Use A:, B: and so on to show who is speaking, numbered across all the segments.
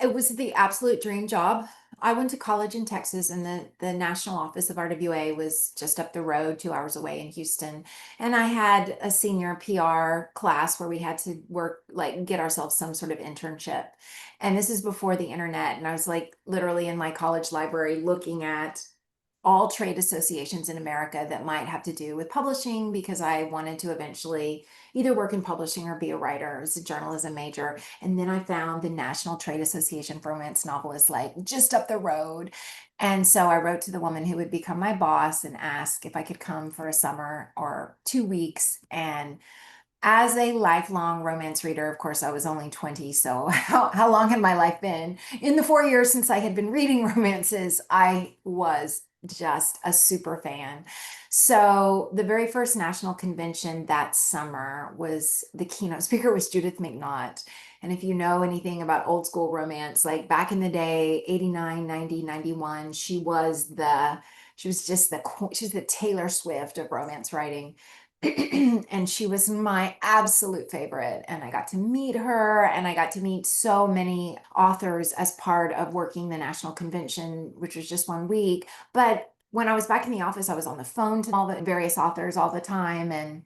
A: It was the absolute dream job. I went to college in Texas, and the national office of RWA was just up the road, 2 hours away in Houston. And I had a senior PR class where we had to work, like get ourselves some sort of internship. And this is before the internet. And I was like literally in my college library looking at all trade associations in America that might have to do with publishing because I wanted to eventually either work in publishing or be a writer. As a journalism major. And then I found the National Trade Association for Romance Novelists like just up the road. And so I wrote to the woman who would become my boss and asked if I could come for a summer or 2 weeks. And as a lifelong romance reader, of course, I was only 20. So how long had my life been? In the 4 years since I had been reading romances, I was just a super fan. So the very first national convention that summer was the keynote speaker was Judith McNaught. And if you know anything about old school romance, like back in the day, 89, 90, 91, she was just she was the Taylor Swift of romance writing. And she was my absolute favorite. And I got to meet her, and I got to meet so many authors as part of working the national convention, which was just 1 week. But when I was back in the office, I was on the phone to all the various authors all the time. And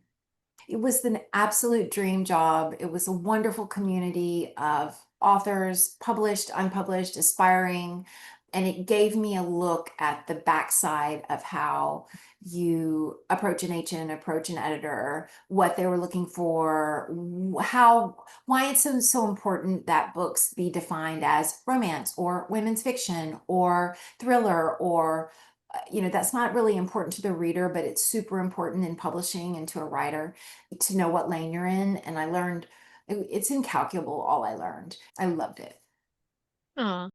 A: it was an absolute dream job. It was a wonderful community of authors, published, unpublished, aspiring. And it gave me a look at the backside of how you approach an agent, approach an editor, what they were looking for, why it's so important that books be defined as romance or women's fiction or thriller or that's not really important to the reader, but it's super important in publishing and to a writer to know what lane you're in. And I learned it's incalculable, all I learned. I loved it.
B: Aw.